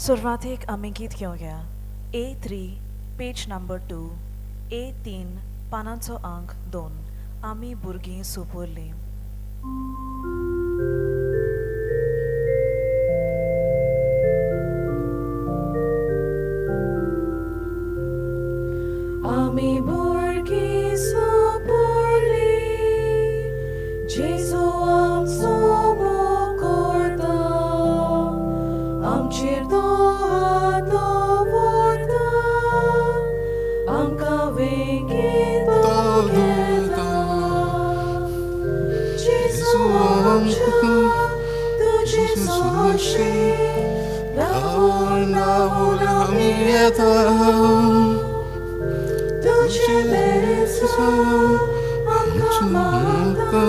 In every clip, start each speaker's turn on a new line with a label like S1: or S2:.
S1: सुरवातीक आमी गीत घेवया A3 पेज नंबर 2 A3 पानांचो अंक 2 आमी भुरगीं सोंपोरलीं. आमी भुरगीं सोंपोरलीं, जेजू आमचो मोग करता, आमचेर तो हात दवरता, आमकां वेगीन तो घेता. जेजू आमच्या तुजे सोशीत रावून रावून आमी येता. तुझे बेसो आमकां मागता,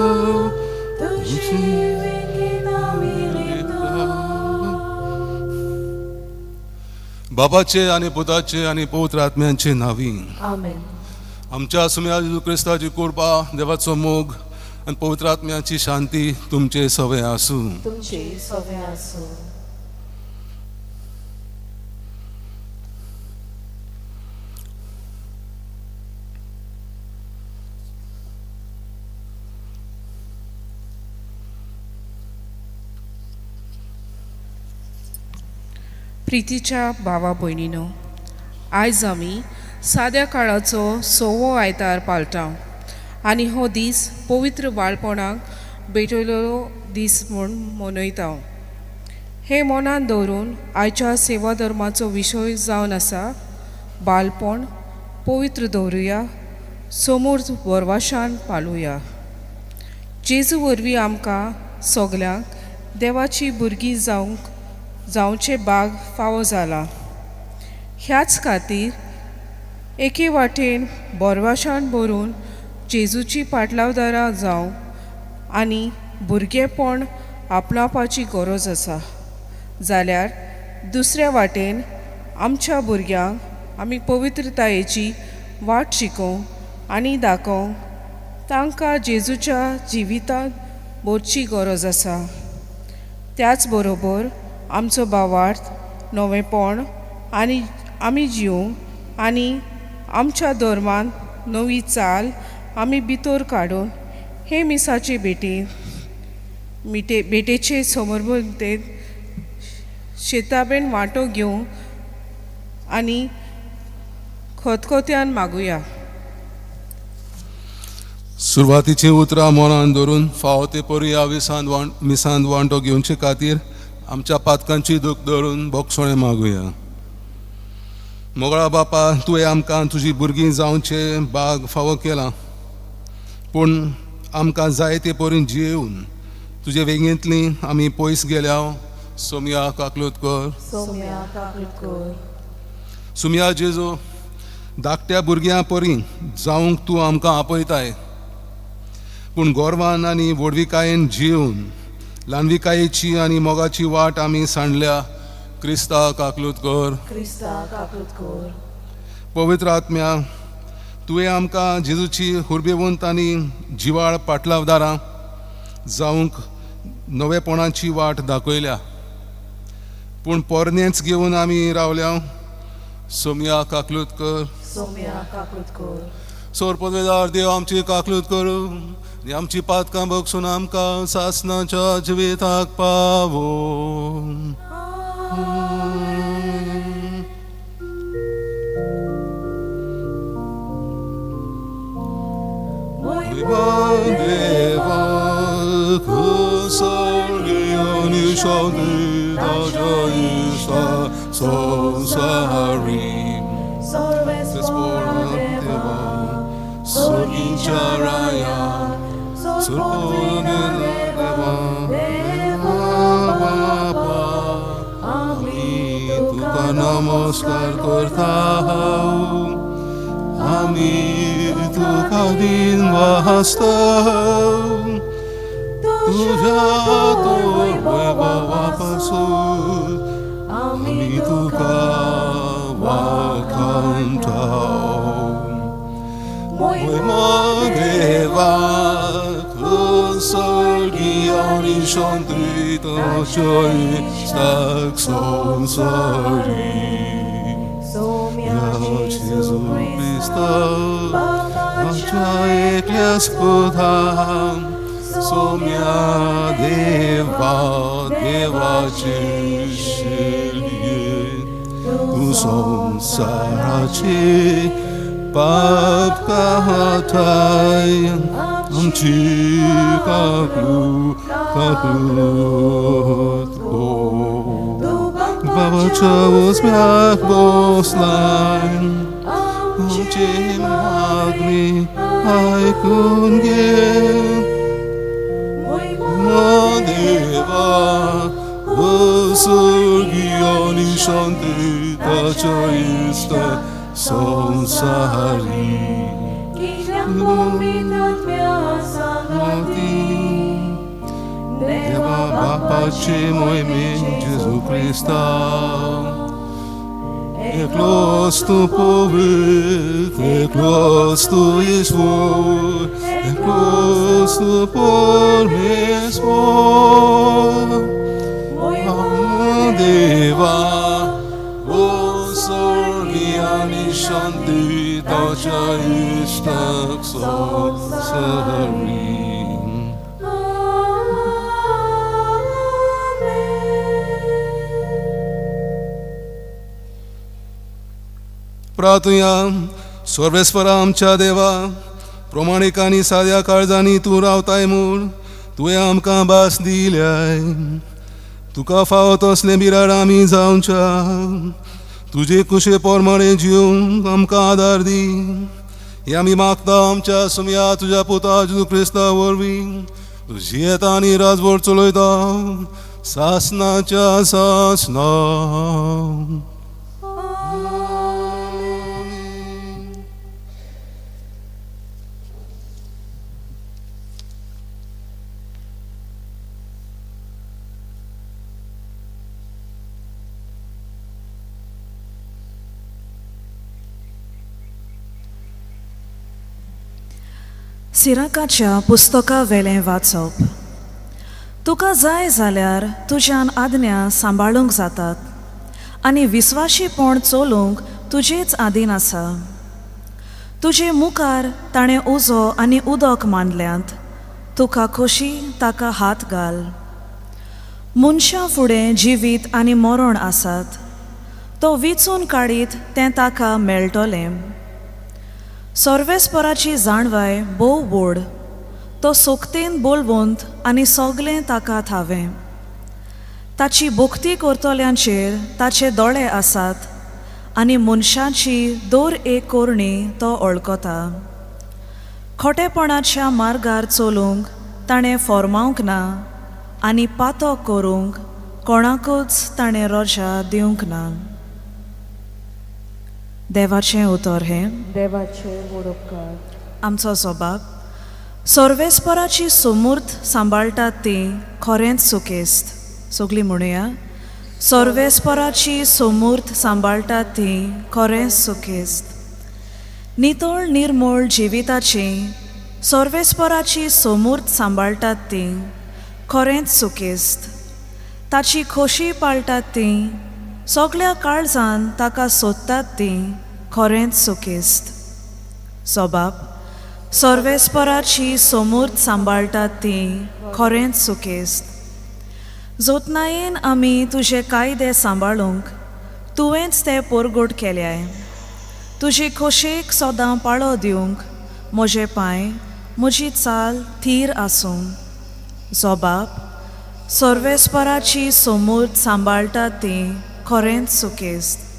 S1: तुझे वेगीन आमी येता.
S2: बाबाचे आणि पुताचे आणि पवित्र आत्म्यांचे नावी.
S1: आमेन.
S2: आमच्या सुम्या जेजू क्रिस्ताची कृपा, देवाचो मोग आणि पवित्र आत्म्याची शांती तुमचे सवे आसूं.
S1: तुमचे सवे आसूं.
S3: प्रितीच्या भावा भयणीनो, आयज आमी साद्या काळाचो 6वो आयतार पालटाव आनी हो दीस पवित्र बाळपणाक भेटयलो दीस म्हूण मनयता. हे मनान दवरून आयच्या सेवा धर्माचो विशय जावन आसा बाळपण पवित्र दवरुया, समोर वरवाशान पालुया. जेजू वरवीं आमकां सगल्यांक देवाची भुरगीं जावचे भाग फावो जाला. ह्याच खातीर एके वाटेन बोरवाशान भरून जेजूची पाटलावदारां जावं आनी भुरगेपण आपणावपाची गरज आसा. जाल्यार दुसऱ्या वाटेन आमच्या भुरग्यांक आमी पवित्रतायेची वाट शिकोवंक आनी दाखोवंक तांकां जेजूच्या जिवितांत भरची गरज आसा. त्याच बरोबर आमचो भावार्थ नवेपण आनी आमी जिवंक आनी आमच्या धर्मान नवी चाल आमी भितर काडून हे मिसाचे भेटेचे समर्पणतेत शेताबेन वांटो घेवंक आनी खतखत्यान मागुया.
S2: सुरवातीची उतरां मनान धरून फावो ते परी ह्या मिसांत वांटो घेवचे खातीर आमच्या पातकांची दूख धरून बोगसोणें मागुया. मोगळा बापा, तुवें आमकां तुजी भुरगीं जावचे भाग फावो केला, पूण आमकां जाय ते परी जियेवन तुजे वेगेंतलीं आमी पयस गेल्या. सोम्या काकलूत कर.
S1: सोम्या काकलूत कर.
S2: सुम्या जेजू, धाकट्या भुरग्यां परी जावंक तूं आमकां आपयताय, पूण गोरवान आनी व्हडविकायेन जियेवन ल्हानविकायेची आनी मोगाची वाट आमी सांडल्या. क्रिस्ता काकलूत कर.
S1: क्रिस्ता काकलूत कर.
S2: पवित्र आत्म्या, तुवें आमकां जेजूची हुर्बेवंत आनी जिवाळ पाटलावदारां जावंक नवेपणाची वाट दाखयल्या, पूण पोरनेंच घेवन आमी रावल्या. सोम्या काकलूत कर.
S1: सोम्या काकलूत कर.
S2: सोर पदवेदार देव, आमची काकलूत करूं आनी आमची पातकां बगसून आमकां सासणाच्या जिविताक पावो. देवा कुसर्गियोनी शांती दाजाईसा संसारीम देवा सोगीच्या राया सुरपोने देवा बापा, आमी तुका नमस्कार करता. आमी तुका दिन वाचता. तुझ्या वैभवा पासून आमी तुका वळखता. मोहिमा देवा कुसर्गी आनी शांती ताच्या इष्टाक संसारी या Jezu Christa Acha eklias podam Somia deva devace shelie Tu संसाराचे पाप काहाताय आमची काकूत बाबाच्या वचम्याक बसलाय आमची मागणी ऐकून घे देवा स्वर्गीय शांती ताच्या इष्टा संसारी देवा बापाचे मोहिमे Jezu Christa Eklos tu povyt, eklos tu Iesvor, eklos tu pormesvor. Deva, o sorgiani shanti, tacha istak sonsari. प्रार्थुया सर्वेस्परा आमच्या देवा प्रमाणिकांनी साद्या काळजांनी तूं रावताय म्हूण तुवें आमकां भास दिल्याय तुका फावो तसलें बिराड आमी जावच्या तुजे कुशे पोरमाणे जिवंक आमकां आदार दी हें आमी मागता आमच्या सुमया तुज्या पुता जेजू क्रिस्ता वरवीं तुजी येता आनी राजवट चलयता सासनाच्या सासना
S1: सिराकाच्या पुस्तका वेलें वाचप तुका जाय जाल्यार तुज्यान आज्ञा सांबाळूंक जातात आनी विस्वाशीपण चोलूंक तुजेच आदीन आसा तुजे मुखार ताणें उजो आनी उदक मांडल्यांत तुका खोशी ताका हात घाल मनशा फुडें जिवीत आनी मरण आसात तो विचून काडीत तें ताका मेळटलें सर्वेस्पराची जाणवाय भोव व्हड तो सोकतेन बोलवंत आनी सोगलें ताका थावें ताची भोक्ती करतल्यांचेर ताचे दोळे आसात आनी मनशांची दर एक कोरणी तो वळखता खोटेपणाच्या मार्गार चलूंक ताणें फॉर्मावंक ना आनी पातो करूंक कोणाकूच ताणें रोजा दिवंक ना देवाचें उतर हें
S4: देवाचे उपकार
S1: आमचो सबाब सर्वेस्पराची समूर्त सांबाळटात ती खरेंच सुकेस्त सगळीं म्हणुया सर्वेस्पराची समूर्त सांबाळटात ती खरेंच सुकेस्त नितळ निर्मळ जिविताची सर्वेस्पराची समूर्त सांबाळटात ती खरेंच सुकेस्त ताची खोशी पाळटात ती सगळ्या काळजान ताका सोदतात ती खरेंच सुकेस्त सबाब सर्वेस्पराची समूर्त सांबाळटात ती खरेंच सुकेस्त जोतनायेन आमी तुजे कायदे सांबाळूंक तुवेंच ते पोरगोट केल्याय तुजी खोशेक सोदां पाळो दिवंक म्हजे पांय म्हजी चाल थीर आसूं जोबाब सर्वेस्पराची समूर्त सांबाळटात ती खरेंच सुकेस्त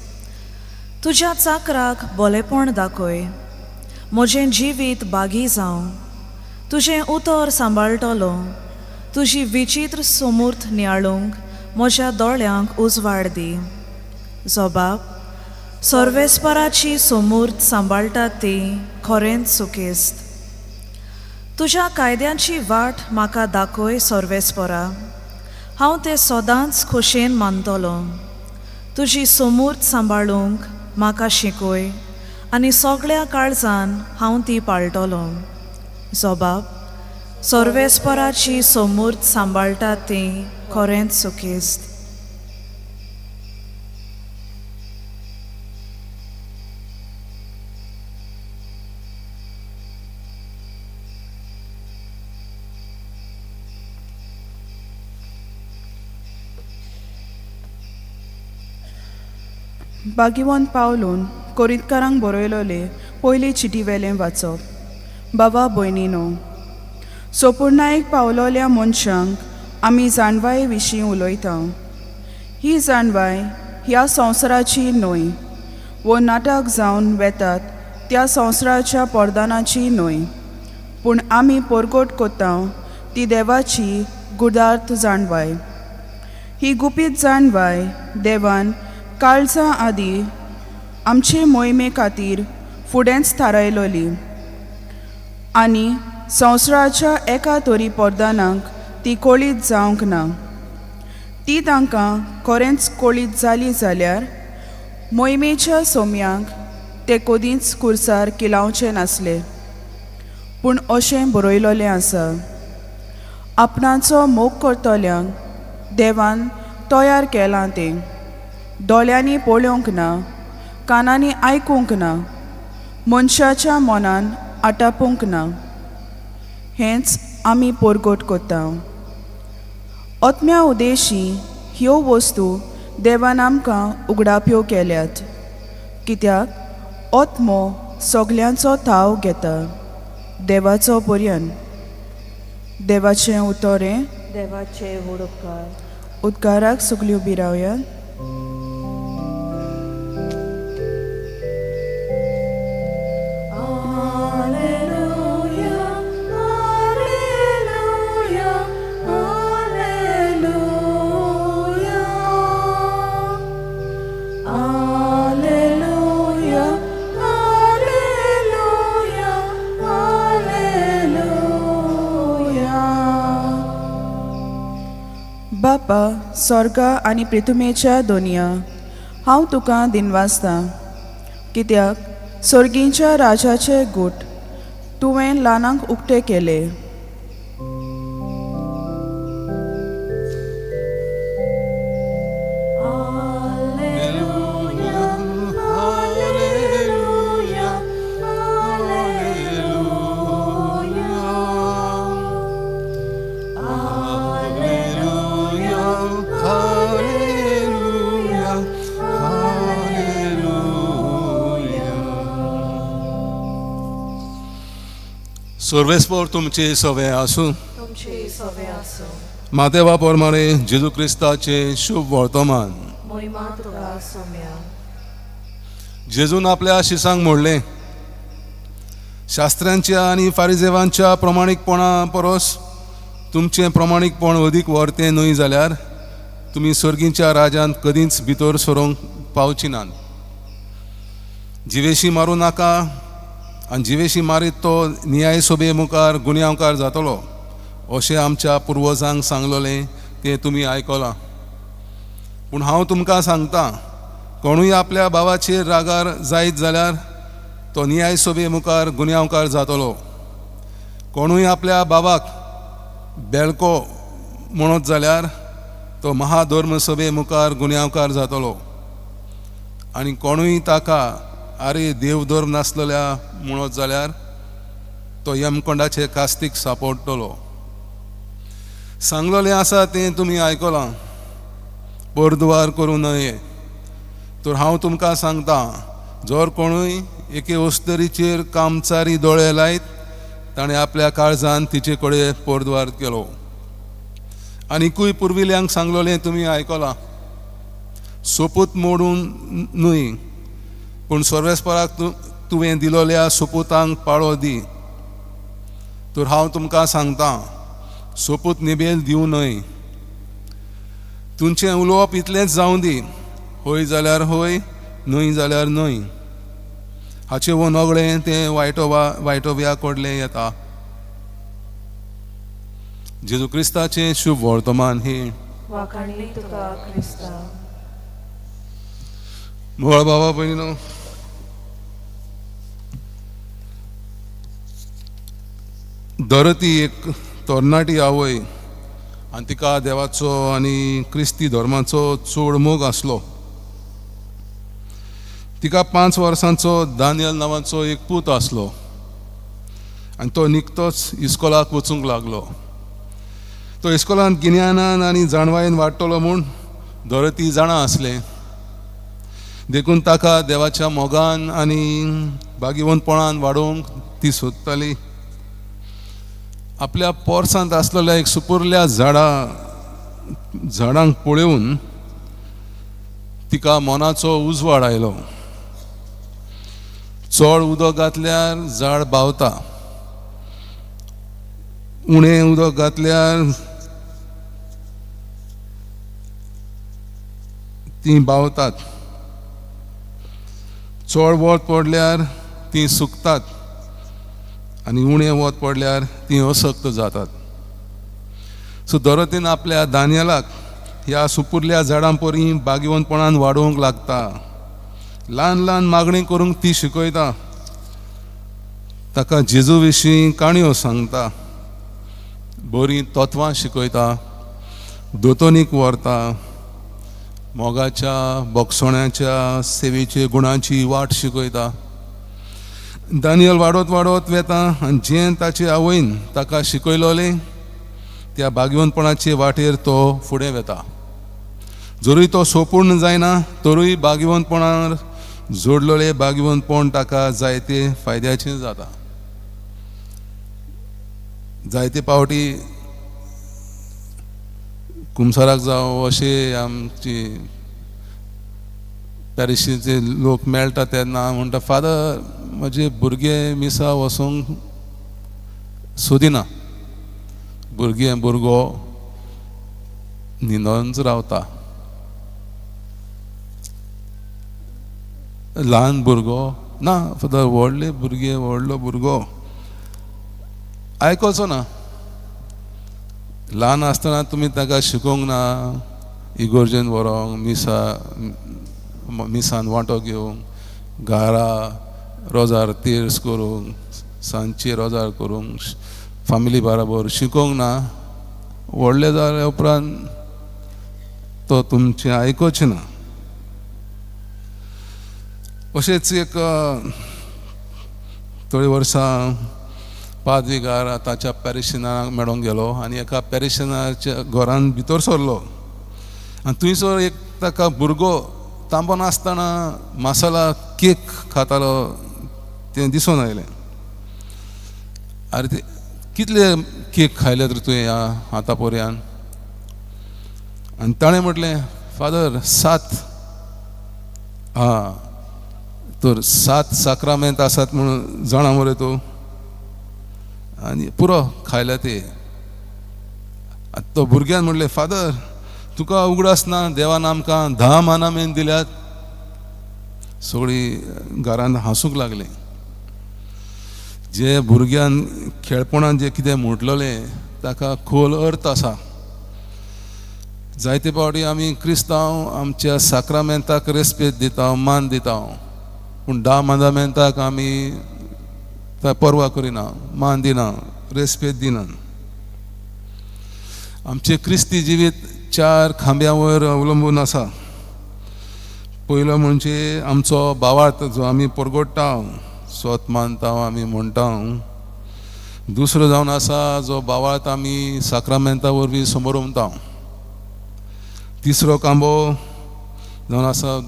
S1: तुज्या चाकराक बोलेपण दाखय म्हजें जिवीत बागी जावं तुजें उतर सांबाळटलो तुजी विचित्र समूर्त नियाळूंक म्हज्या दोळ्यांक उजवाड दी जोबाब सर्वेस्पराची समूर्त सांबाळटात ती खरेंच सुकेस्त तुज्या कायद्यांची वाट म्हाका दाखय सर्वेस्परा हांव ते सदांच खोशेन मानतलो तुजी समूर्त सांबाळूंक म्हाका शिकय आनी सगळ्या काळजान हांव ती पाळटलो जोबाब सोर्वेस्पराची समूर्त सांबाळटात ती खरेंच सुखेस्त.
S5: भाग्यवंत पावलून कोरिंतकारांक बरयलोले पयली चिटी वेलें वाचप. बाबा भयणीनो, सोपुर्णायेक पावलोल्या मनशांक आमी जाणवाये विशीं उलयता. ही जाणवाय ह्या संवसाराची न्हय, वो नाटक जावन वेतात त्या संवसाराच्या पोरदानाची न्हय, पूण आमी परगोट कोत्ता ती देवाची गुदार्थ जाणवाय. ही गुपीत जाणवाय देवान काळजां आदीं आमचे मोहिमे खातीर फुडेंच थारायलोली आनी संवसाराच्या एका तरी पोरदानाक ती कोळीत जावंक ना. ती तांकां खरेंच कोळीत जाली जाल्यार मोहिमेच्या सोम्यांक ते कदींच कुर्सार किलावचे नासले. पूण अशें बरयलोलें आसा, आपणाचो मोग करतल्यांक देवान तयार केलां तें. दोळ्यांनी पळोवंक ना, कानांनी आयकूंक ना, मनशाच्या मनान आटापूंक ना. हेंच आमी परगोट कोत्ता. आत्म्या उदेशी ह्यो वस्तू देवान आमकां उगडाप्यो केल्यात, कित्याक आत्मो सगल्यांचो ताव घेता. देवाचो पर्यंत. देवाचें उतोरें.
S4: देवाचे व्हड उपकार.
S5: उद्गाराक सगळीं उबी रावयात. बापा, स्वर्गा आनी पृथ्वीच्या दोनया, हांव तुका दिनवासता, कित्याक सर्गींच्या राजाचे गूट तुवें ल्हानांक उक्ते केले.
S2: सर्वेस्पर तुमचे सवे आसूं.
S1: तुमची सवे आसूं.
S2: मातेवा पोरमारे जेजू क्रिस्ताचे शुभ वर्तमान.
S1: मोहिमा तुका सोम्या.
S2: जेजून आपल्या शिसांक म्हणलें, शास्त्रांच्या आनी फारिजेवांच्या प्रमाणीकपणा परस तुमचें प्रमाणीकपण अदीक व्हरतें न्हय जाल्यार तुमी सर्गींच्या राजांत कदींच भितर सरोंक पावची नात. जिवेशी मारूं नाका, आनी जिवेशी मारीत तो न्याय सोबे मुखार गुन्यांवकार जातलो अशें आमच्या पुर्वजांक सांगलोलें तें तुमी आयकलां. पूण हांव तुमकां सांगतां, कोणूय आपल्या भावाचेर रागार जायत जाल्यार तो न्याय सोबे मुखार गुन्यांवकार जातलो. कोणूय आपल्या भावाक बेळको म्हणत जाल्यार तो महाधर्म सभे मुखार गुन्यांवकार जातलो. आनी कोणूय ताका आरे देवधर्म नासलेल्या म्हणत जाल्यार तो यमकोंडाचे कास्तीक सांपडटलो. सांगलोलें आसा तें तुमी आयकलां, परदुवार करूं नये. तर हांव तुमकां सांगतां, जर कोणूय एके वस्तरीचेर कामचारी दोळे लायत ताणें आपल्या काळजान तिचे कडेन परदुवार केलो. आनीकूय पुर्विल्यांक सांगलोलें तुमी आयकलां, सोपूत मोडून न्हय पूण सर्वेस्पराक तुवें दिलोल्या सोपुतांक पाळो दी. तर हांव तुमकां सांगतां, सोपूत निबेल दिवं न्हय. तुमचें उलोवप इतलेंच जावं दी, हय जाल्यार हय, न्हय जाल्यार न्हय. हाचें वो नगळें तें वायटोव्या कडलें येता. जेजू क्रिस्ताचें शुभ वर्तमान हे.
S4: वाखाणली तुका क्रिस्ता.
S2: मुळ बाबा भयणीनो, धरती एक तरणाटी आवय आनी तिका देवाचो आनी क्रिस्ती धर्माचो चड मोग आसलो. तिका 5 वर्सांचो दानियल नांवाचो एक पूत आसलो आनी तो निकतोच इस्कॉलाक वचूंक लागलो. तो इस्कॉलांत गिन्यानान आनी जाणवायेन वाडटलो म्हूण दर जाणां आसलें. देखून ताका देवाच्या मोगान आनी बागीवंतपणान वाडोवंक ती सोदताली. आपल्या पोरसांत आसलेल्या एक सुपुर्ल्या झाडांक पळोवन तिका मनाचो उजवाड आयलो. चड उदक घातल्यार झाड बावता, उणें उदक घातल्यार ती बावतात, चड वत पडल्यार ती सुकतात आनी उणें वत पडल्यार ती असक्त जातात. सो दरोतीन आपल्या दानियलाक ह्या सुपुर्ल्या झाडां परी बागीवंतपणान वाडोवंक लागता. ल्हान ल्हान मागणी करूंक ती शिकयता. ताका जेजू विशीं काणयो सांगता, बरीं तत्वां शिकयता, दोतोनीक व्हरता, मोगाच्या बोगसोण्याच्या सेवेचे गुणांची वाट शिकयता. दानियल वाडत वाडत वेता आनी जें ताचे आवयन ताका शिकयलोलें त्या बागीवंतपणाचे वाटेर तो फुडें वेता. जरूय तो सोपूर्ण जायना तरूय बागीवंतपणान जोडलोलें बागीवंतपण ताका जायते फायद्याचें जाता. जायते पावटी कुमसाराक जावं अशे आमची पॅरिशीचे लोक मेळटा तेन्ना म्हणटा, फादर म्हजे भुरगे मिसा वचोंक सोदिना, भुरगो न्हिदोनच रावता. ल्हान भुरगो ना फादर, व्हडलो भुरगो आयकोचो ना. ल्हान आसतना तुमी ताका शिकोवंक ना इगोर्जेन व्हरोंक, मिसान वांटो घेवंक, घरा रोजार तिर्स करूंक, सांजचे रोजार करूंक, फामिली बरोबर शिकोवंक ना. व्हडले जाल्या उपरांत तो तुमचें आयकोचें ना. अशेंच एक थोडी वर्सां पाद्रीगार ताच्या पॅरिशनाक मेळोंक गेलो आनी एका पॅरिशनाच्या घरान भितर सरलो आनी थंयसर एक ताका भुरगो तांबो नासतना मसाला केक खातालो तें दिसून आयलें. आरे ते कितले केक खायले तर तुवें ह्या आतां पर्यान? आनी ताणें म्हटलें, फादर 7 तर 7 साक्रामेंत आसात म्हणून जाणा मरे तूं? आनी पुरो खायले ते. तो भुरग्यान म्हणलें, फादर तुका उगडास ना, देवान आमकां 10 मानामेंत दिल्यात. सगळीं घरांत हांसूंक लागलीं. जे भुरग्यान खेळपणान जे कितें म्हटलेलें ताका खोल अर्थ आसा. जायते फावटी आमी क्रिस्तांव आमच्या साक्रामेंताक रेस्पेद दिता, मान दिता, पूण 10 मानामेंताक आमी परवा करिना, मान दिना, रेस्पेद दिना. आमचें क्रिस्ती जिवीत 4 खांब्यां वयर अवलंबून आसा. पयलो म्हणजे आमचो भावार्थ जो आमी परगोडटा, स्वत मानता आमी म्हणटा. दुसरो जावन आसा जो भावार्थ आमी साक्रामेंता वरवीं समोर उमता. तिसरो खांबो जावन आसा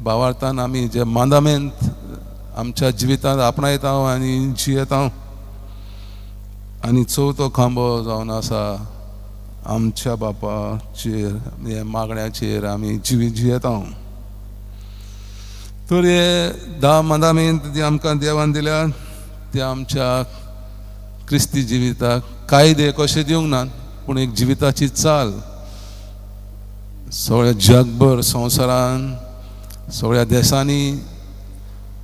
S2: भावार्थान आमी जे मांदामेंत आमच्या जिवितांत आपणायता आनी जियेता. आनी चवथो खांबो जावन आसा आमच्या बापाचेर, हे मागण्याचेर आमी जिवीत जियेता. तर हे 10 मांदामेंत जे आमकां देवान दिल्यात ते आमच्या क्रिस्ती जिविताक कायदे कशे दिवंक नात, पूण एक जिविताची चाल. सगळ्या जगभर संवसारान सगळ्या देशांनी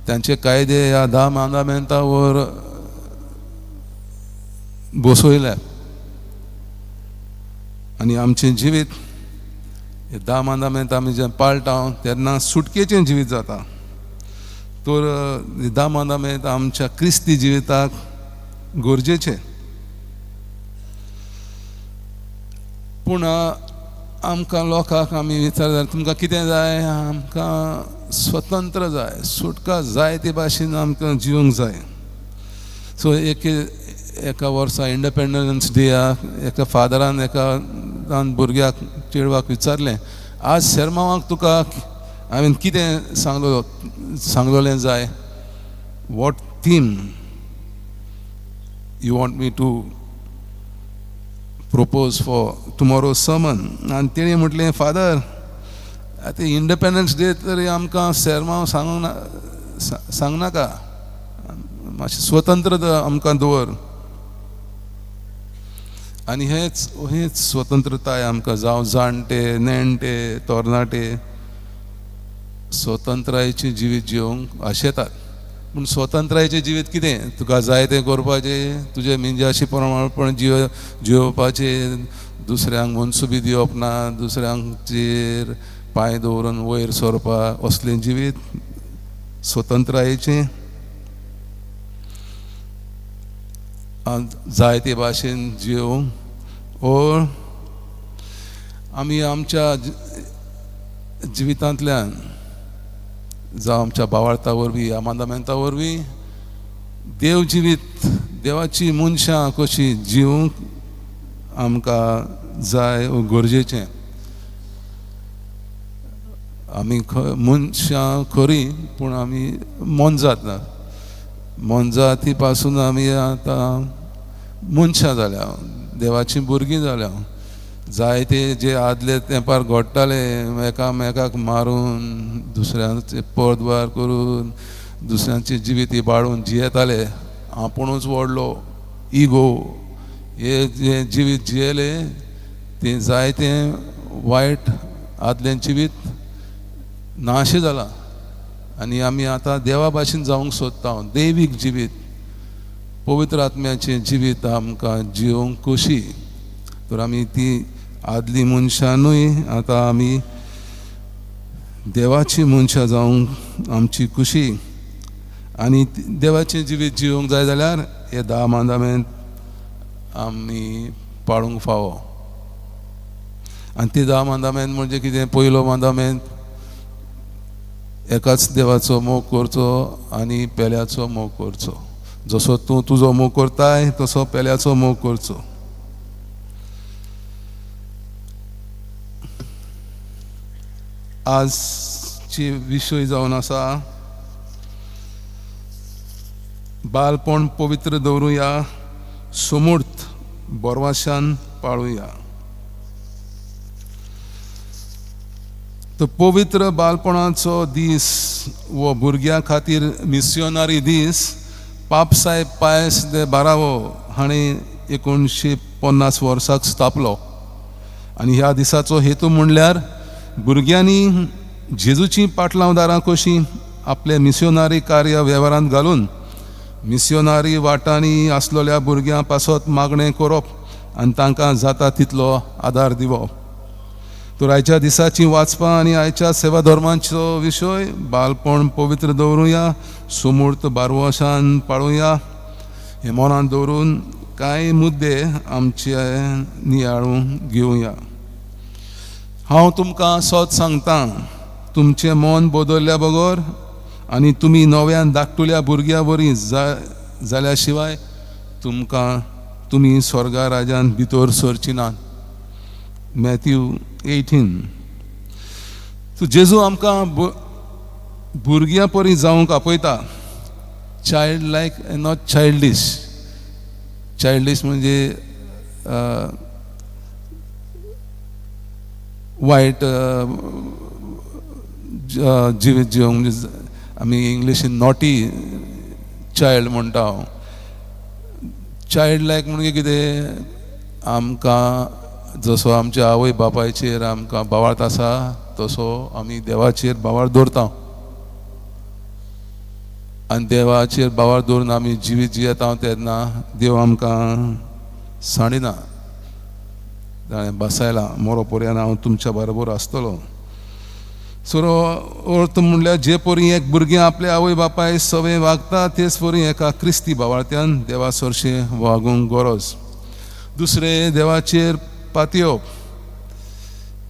S2: तांचे कायदे ह्या 10 मांदामेंता वर बसयल्यात. आनी आमचें जिवीत हे 10 मांदामेंत आमी जें पाळटा तेन्ना सुटकेचें जिवीत जाता. तर 10 मांदामेंत आमच्या क्रिस्ती जिविताक गरजेचें. पूण आमकां लोकांक आमी विचारल्यार तुमकां कितें जाय, आमकां स्वतंत्र जाय, सुटका जाय ते भाशेन आमकां जिवंक जाय. सो एका वर्सा इंडिपेंडन्स डेयाक एका फादरान एका ल्हान भुरग्याक चेडवाक विचारलें, आज शर्मावाक तुका हांवें कितें सांगलोलें जाय, what theme you want me to propose for tomorrow's sermon. आनी तेणी म्हटलें, फादर आतां इंडिपेंडन्स डे तरी आमकां शर्माव सांगनाका, मातशें स्वतंत्र आमकां दवर. आनी हेच स्वतंत्रताय आमकां जावं जाणटे नेणटे तरणाटे स्वतंत्रायेचें जिवीत जिवंक आशेतात. पूण स्वतंत्रायेचें जिवीत कितें, तुका जाय तें करपाचें, तुजें मिंजाशी प्रमाणपण जियोवपाचें, दुसऱ्यांक मनसुबी दिवप ना, दुसऱ्यांचेर पांय दवरून वयर सरपाक, असलें जिवीत स्वतंत्रायेचें. जाय ते भाशेन जियोवंक ओर आमी आमच्या जिवितांतल्यान जावं आमच्या भावार्था वरवीं ह्या मांदामेंता वरवीं देव जिवीत, देवाची मनशां कशी जिवंक आमकां जाय गरजेचें. आमी मनशां खरी पूण आमी मनजात ना, मनजाती पासून आमी आतां मनशां जाल्या, देवाची भुरगीं जाल्या. जायते जे आदले तेंपार घडटाले एकामेकाक मारून, दुसऱ्यांचे परद्वार करून, दुसऱ्यांचे जिवीत इबाडून जियेताले, आपुणूच व्हडलो इगो, हे जे जिवीत जियेले ते जायते वायट आदलें जिवीत नाशें जालां. आनी आमी आतां देवा भाशेन जावंक सोदता, दैवीक जिवीत, पवित्र आत्म्याचें जिवीत आमकां जिवंक कशी. तर आमी ती आदली मनशांनूय आतां आमी देवाची मनशां जावंक आमची खुशी. आनी देवाचें जिवीत जिवंक जाय जाल्यार हे 10 मांदामेंत आमी पाळूंक फावो. आनी ते 10 मांदामेंत म्हणजे कितें, पयलो मांदामेंत एकाच देवाचो मोग करचो आनी पेल्याचो मोग करचो. जसो तूं तुजो मोग करताय तसो पेल्याचो मोग करचो. आजची विशय जावन आसा बालपण पवित्र दवरुया, समूर्त बोरवाशान पाळुया. तो पवित्र बालपणाचो दीस वो भुरग्यां खातीर मिस्योनारी दीस पापसाहेब पायस दे 12 हाणें 1950 वर्साक स्थापलो. आनी ह्या दिसाचो हेतू म्हणल्यार भुरग्यांनी जेजूची पाटलांवदारां कशीं आपले मिस्योनारी कार्य वेव्हारांत घालून मिस्योनारी वाटांनी आसलेल्या भुरग्यां पासत मागणें करप आनी तांकां जाता तितलो आदार दिवप. तर आयच्या दिसाची वाचपां आनी आयच्या सेवा धर्मांचो विशय बालपण पवित्र दवरुया, समूर्त बारवशान पाळुया हे मनांत दवरून कांय मुद्दे आमचे नियाळून घेवया. हांव तुमकां सत सांगतां, तुमचें मन बदल्ल्या बगर आनी तुमी नव्यान धाकटुल्या भुरग्यां वरी जाल्या शिवाय तुमी स्वर्गा राज्यांत भितर सरची नात. मॅथ्यू 18. सो जेजू आमकां भुरग्यां परी जावंक आपयता. Child like not चायल्डिश. चायल्डिश म्हणजे वायट जिवीत जिवंक, म्हणजे आमी इंग्लिशीन नॉटी चायल्ड म्हणटा. चायल्ड लायक म्हणजे कितें, आमकां जसो आमच्या आवय बापायचेर आमकां बावार्थ आसा तसो आमी देवाचेर बावार्थ दवरता. आनी देवाचेर बावार्थ दवरून आमी जिवीत जियेता तेन्ना देव आमकां साडिना. ताणें बसयला मोरो पर्यंत हांव तुमच्या बरोबर आसतलो. सो अर्थ म्हणल्यार जे परी एक भुरगें आपल्या आवय बापाय सवे वागता तेच परी एका क्रिस्ती बावार्थ्यान देवा सरशें वागूंक गरज. दुसरें देवाचेर पातयप.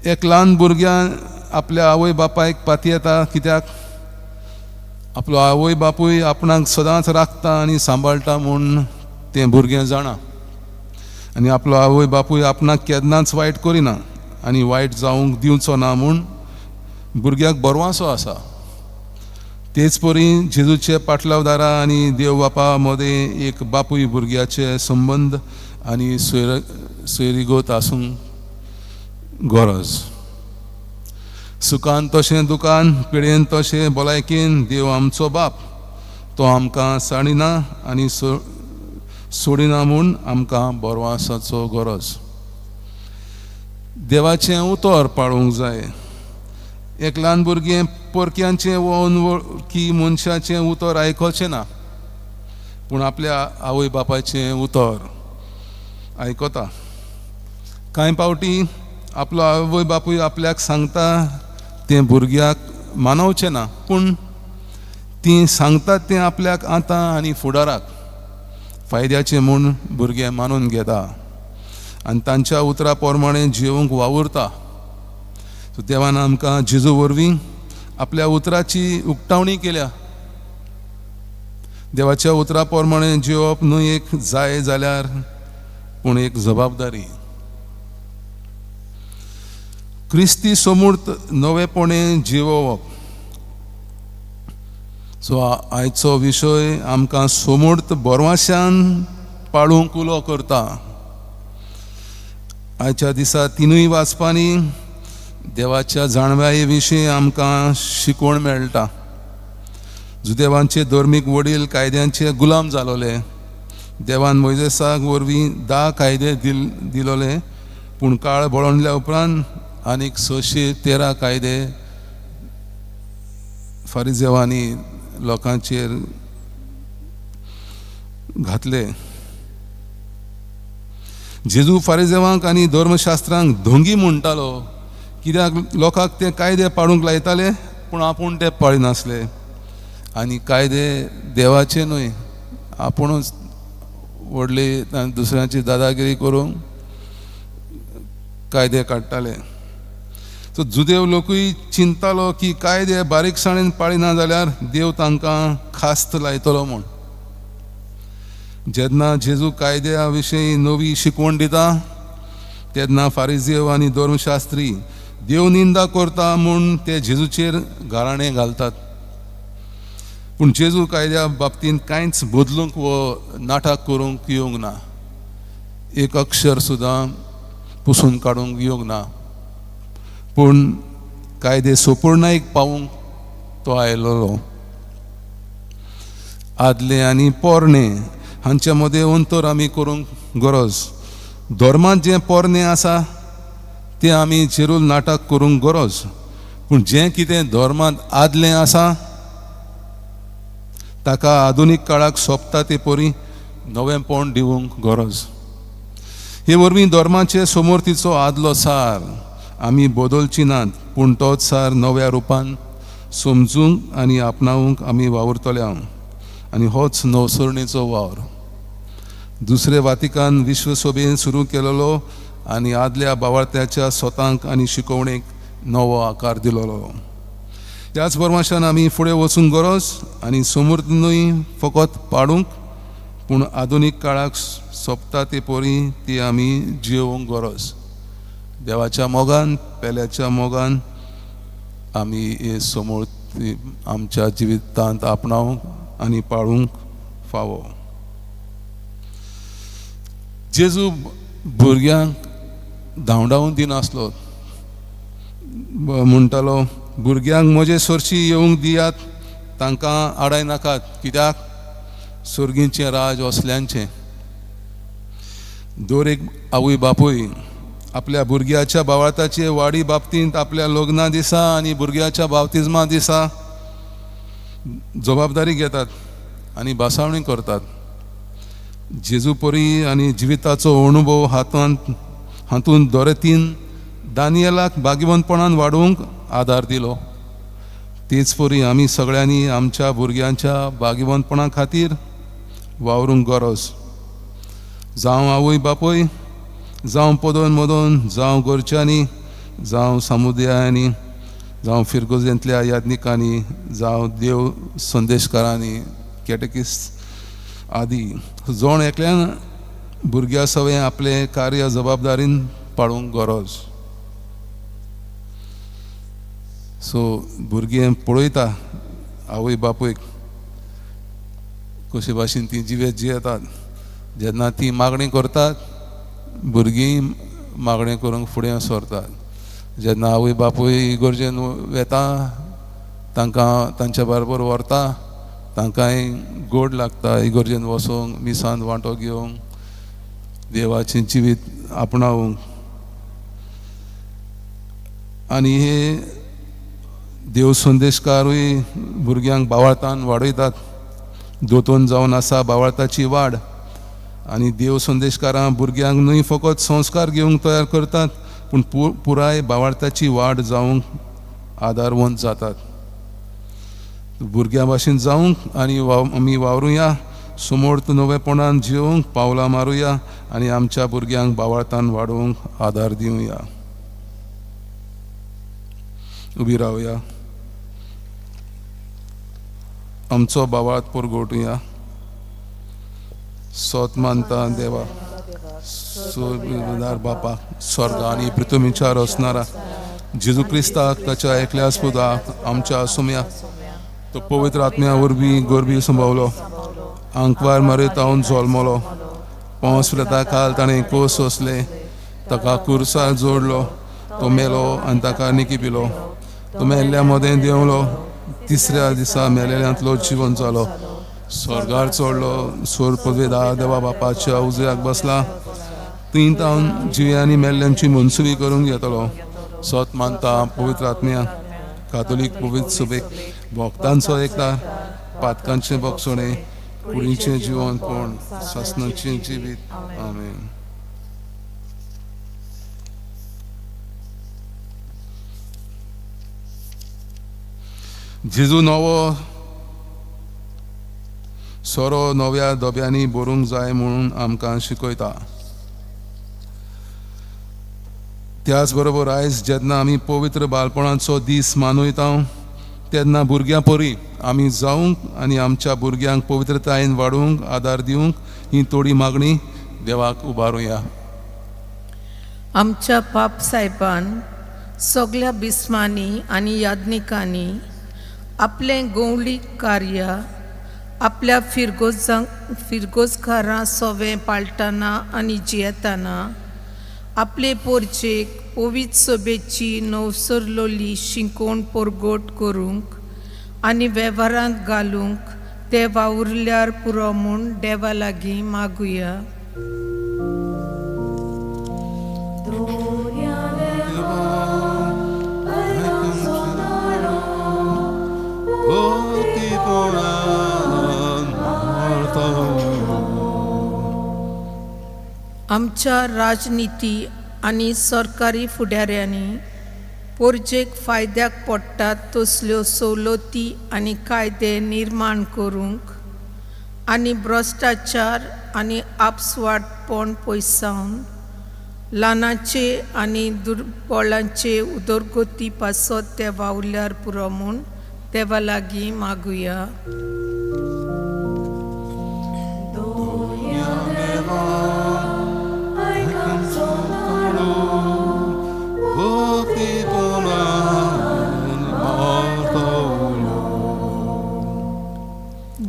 S2: एक ल्हान भुरग्यान आपल्या आवय बापायक पाती येता, कित्याक आपलो आवय बापूय आपणाक सदांच राखता आनी सांबाळटा म्हूण तें भुरगें जाणा. आनी आपलो आवय बापूय आपणाक केन्नाच वायट करिना आनी वायट जावंक दिवचो ना म्हूण भुरग्याक बरवासो आसा. तेच परी जेजूचे पाटलावदारा आनी देव बापा मदें एक बापूय भुरग्याचे संबंद आनी सोयरीगत आसूंक गरज. सुखान तशें दुखान, पिडेन तशें भलायकेन देव आमचो बाप तो आमकां साडिना आनी सोडिना म्हूण आमकां बरवासाचो गरज. देवाचें उतर पाळूंक जाय. एक ल्हान भुरगें परक्यांचें वो अनवळखी मनशाचें उतर आयकोचें ना, पूण आपल्या आवय बापायचें उतर आयकता. कांय पावटी आपलो आवय बापूय आपल्याक सांगता तें भुरग्याक मानवचें ना, पूण तीं सांगतात तें आपल्याक आतां आनी फुडाराक फायद्याचें म्हूण भुरगें मानून घेता आनी तांच्या उतरा प्रमाणें जिवंक वावुरता. सो देवान आमकां जेजू वरवीं आपल्या उतराची उक्तावणी केल्या. देवाच्या उतरा प्रमाणें जिवप न्हू एक जाय जाल्यार, पूण एक जबाबदारी. क्रिस्ती समूर्त नवेपणें जिवोवप. सो आयचो विशय आमकां समूर्त बरवाश्यान पाळूंक उलो करता. आयच्या दिसा तिनूय वाचपांनी देवाच्या जाणव्याये विशीं आमकां शिकवण मेळटा. जुदेवांचे धर्मीक वडील कायद्यांचे गुलाम जालोले. देवान मोइजेसाक वरवीं 10 कायदे दिलोले, पूण काळ बळोवल्या उपरांत आनीक 613 कायदे फारिजेवांनी लोकांचेर घातले. जेजू फारिजेवांक आनी धर्मशास्त्रांक धोंगी म्हणटालो, कित्याक लोकांक ते कायदे पाळूंक लायताले पूण आपूण ते पाळिनासले. आनी कायदे देवाचे न्हय, आपुणूच व्हडली दुसऱ्यांची दादागिरी करून कायदे काडटाले. सो जुदेव लोकूय चिंतालो की कायदे बारीकसाणेन पाळिना जाल्यार देव तांकां खास्त लायतलो म्हूण. जेन्ना जेजू कायद्या विशीं नवी शिकवण दिता तेन्ना फारिजेव आनी धर्मशास्त्री देव निंदा करता म्हूण ते जेजूचेर गाराणें घालतात. पूण जेजू कायद्या बाबतींत कांयच बदलूंक वो नाटक करूंक येवंक ना. एक अक्षर सुद्दां पुसून काडूंक येवंक ना, पूण कायदे सोपूर्णायक पावूंक तो आयलोलो. आदले आनी पोरणे हांचे मदें अंतर आमी करूंक गरज. धर्मांत जें पोरणे आसा तें आमी चिरूल नाटक करूंक गरज, पूण जें कितें धर्मांत आदलें आसा ताका आधुनीक काळाक सोंपता ते परी नवेंपण दिवंक गरज. हे वरवीं धर्माचे समोर्तीचो आदलो सार आमी बदलची नात, पूण तोच सार नव्या रुपान समजूंक आनी आपणावंक आमी वावुरतल्या. आनी होच नवसरणेचो वावर दुसरे वातिकान विश्वसभेन सुरू केलेलो आनी आदल्या बावार्थ्याच्या स्वतांक आनी शिकवणेक नवो आकार दिलोलो. त्याच परमाशान आमी फुडें वचूंक गरज आनी समूर्त न्हय फकत पाडूंक, पूण आधुनीक काळाक सोंपता ते परी ती आमी जियोवंक गरज. देवाच्या मोगान पेल्याच्या मोगान आमी हे समूर्त आमच्या जिवितांत आपणावंक आनी पाळूंक फावो. जेजू भुरग्यांक धांवडावन दिनासलो. म्हणटालो भुरग्यांक म्हजे सरशी येवंक दियात, तांकां आडाय नाकात, कित्याक सुर्गीचें राज असल्यांचें. दर एक आवय बापूय आपल्या भुरग्याच्या बावळाताचे वाडी बाबतींत आपल्या लग्ना दिसा आनी भुरग्याच्या बावतिजमा दिसा जबाबदारी घेतात आनी बासावणी करतात. जेजू परी आनी जिविताचो अणुभव हातूंत दोरेतीन दानियेलाक बागिवंतपणान वाडोवंक आदार दिलो. तेच परी आमी सगळ्यांनी आमच्या भुरग्यांच्या बागिवंतपणा खातीर वावरूंक गरज. जावं आवय बापूय, जावं पदोन मदोन, जावं घरच्यांनी, जावं समुदायांनी जावं फिरगोजेंतल्या यादनिकांनी जावं देव संदेशकारांनी कॅटेकिस्ट आदी जोण एकल्यान भुरग्या सवय आपले कार्य जबाबदारीन पाळूंक गरज. सो भुरगीं पळयता आवय बापूयक कशे भाशेन ती जिवेत जियेतात. जेन्ना ती मागणी करतात भुरगीं मागणी करूंक फुडें सरतात. जेन्ना आवय बापूय इगर्जेन वेता तांकां तांच्या बरोबर व्हरता, तांकांय गोड लागता इगर्जेन वचोंक, मिसांत वांटो घेवंक, देवाचें जिवीत आपणावंक. आनी हे देव संदेशकारूय भुरग्यांक बावळतान वाडयतात. दोतोन जावन आसा बावळताची वाड. आनी देव संदेशकारां भुरग्यांक न्हय फकत संस्कार घेवंक तयार करतात पूण पुराय बावळताची वाड जावंक आदारवंत जातात. भुरग्यां भाशेन जावंक आनी आमी वावरुया, समोर्त नवेपणान जिवंक पावलां मारुया आनी आमच्या भुरग्यांक बावळतान वाडोवंक आदार दिवया. उबी रावया. आमचो बावाळत परगोटुया. सोत मानता देवा सोदार बापा स्वर्ग आनी पृथ्वीचार असणारा जेजू क्रिस्ताक ताच्या एकल्याच पुताक आमच्या सुम्या तो पवित्र आत्म्या वरवीं गोरबी संभवलो, आंकवार मरेतावन जल्मलो, 5 वर्सां काल ताणें कोस सोंसले, ताका कुर्सार जोडलो, तो मेलो आनी ताका निकिपिलो, तो मेल्ल्या मदें देंवलो, तिसऱ्या दिसा मेलेल्यांतलो जिवन जालो, स्वर्गार चडलो, सोर पदवेदार देवा बापाच्या उजव्याक बसला, थंय तावन जिव्यांनी मेल्ल्यांची मनसुबी करूंक येतलो. सोत मानता पवित्र आत्म्या कातोलीक पवित्र सभेक भक्तांचो एकदार, पातकांचें बक्षणे, कुडीचें जिवन कोण सासणाचें जिवीत. आमेन. जेजू नवो सोरो नव्या दोब्यांनी भरूंक जाय म्हणून आमकां शिकयता. त्याच बरोबर आयज जेन्ना आमी पवित्र बाळपणाचो दीस मनयता तेन्ना भुरग्यां परी आमी जावंक आनी आमच्या भुरग्यांक पवित्रतायेन वाडोवंक आदार दिवंक ही थोडी मागणी देवाक उबारुया.
S6: आमच्या पाप साहेबान सगळ्या बिस्मांनी आनी यादनिकांनी आपलें गवळीक कार्य आपल्या फिरगोजकारां सवें पाळटना आनी जियेतना आपले पोरचेक पवित्र सभेची नवसरलोली शिंकोण परगोट करूंक आनी वेव्हारांत घालूंक ते वावुरल्यार पुरो म्हूण देवा लागीं मागुया. आमच्या राजनिती आनी सरकारी फुडाऱ्यांनी पोरचेक फायद्याक पडटात तसल्यो सवलती आनी कायदे निर्माण करूंक आनी भ्रश्टाचार आनी आपसवाटपण पयसावन ल्हानाचे आनी दुर्बळांचे उदरगती पासत ते वावल्यार पुरो म्हूण देवा लागीं मागुया.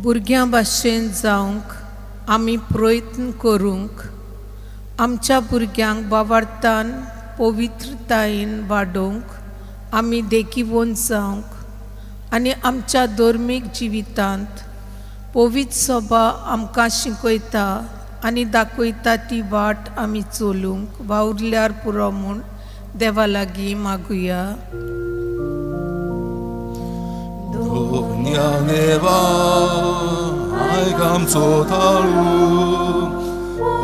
S6: भुरग्यां भाशेन जावंक आमी प्रयत्न करूंक आमच्या भुरग्यांक बावार्थान पवित्रतायेन वाडोवंक आमी देखीवन जावंक आनी आमच्या धर्मीक जिवितांत पवित्र सभा आमकां शिकयता आनी दाखयता ती वाट आमी चलूंक वावुरल्यार पुरो म्हूण देवा लागीं मागुया.
S2: Neva, I come so talu,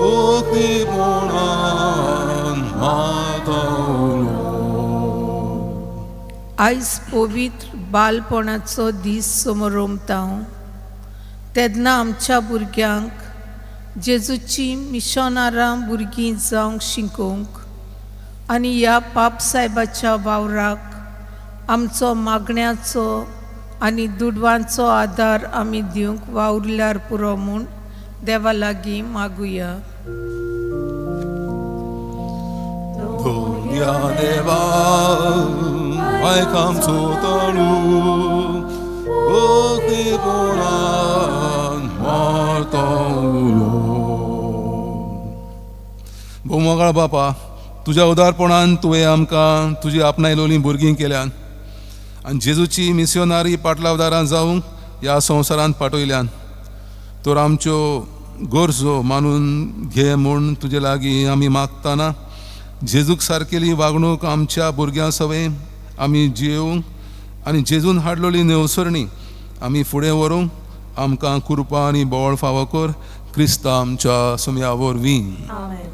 S2: Okti Bonan, Mataulu.
S6: आयज पवित्र बालपणाचो दीस समोर उमतां तेन्ना आमच्या भुरग्यांक जेजूची मिशनारां भुरगीं जावंक शिकोवंक आनी ह्या पाप साहेबाच्या वावराक आमचो मागण्याचो आनी दुडवांचो आदार आमी दिवंक वावुरल्यार पुरो म्हूण देवा लागीं मागुया.
S2: या देवा आयक आमचो तळू ओखीपणान मारता उलो. भोवमोगाळ बापा, तुज्या उदारपणान तुवें आमकां तुजी आपणायलोलीं भुरगीं केल्यान आनी जेजूची मिस्योनारी पाटलावदारां जावंक ह्या संवसारांत पाठयल्यान. तर आमच्यो गरजो मानून घे म्हूण तुजे लागीं आमी मागतना जेजूक सारकेली वागणूक आमच्या भुरग्यां सवय आमी जियोवंक आनी जेजून हाडलोली नेवसरणी आमी फुडें व्हरूंक आमकां कृपा आनी बोवाळ फावो कर. क्रिस्ता आमच्या सुमया वरवीं.
S1: आमेन.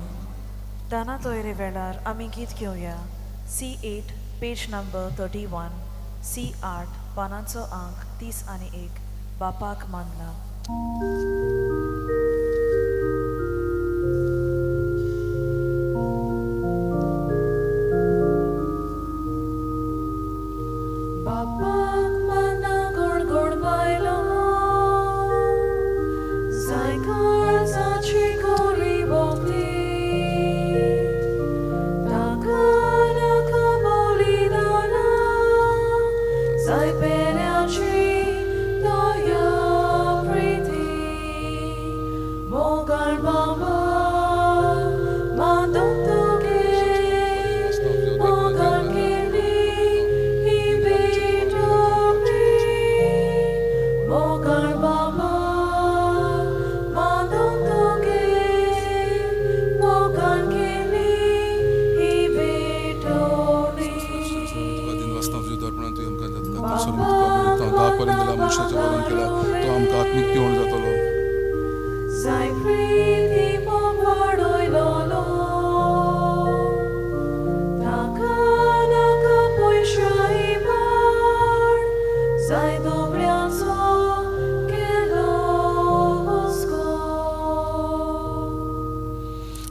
S1: दाना तोयरे वेळार आमी गीत घेवया. C8 पेज नंबर 31, C8 पानांचो अंक 30 बापाक मानला.
S4: बापाक माना गोड गोड बायलो जाय काळजाची गोरी भोवती ताका नाका बलिदाना जाय पेऱ्याची दया प्रिती मोगाळ बाबा मांडून तुगे मोगाळ केली ही बेटोरी मोगाळ बाबा मांडून तुगे मोगाळ केली ही बेटोरी.
S2: तो आमकां आत्मीक पिवण जातलो.
S4: जाय प्रिती मोगाडोयलोलो ताका नाका पयशाही पाड जाय दोबऱ्याचो केलो हुस्को.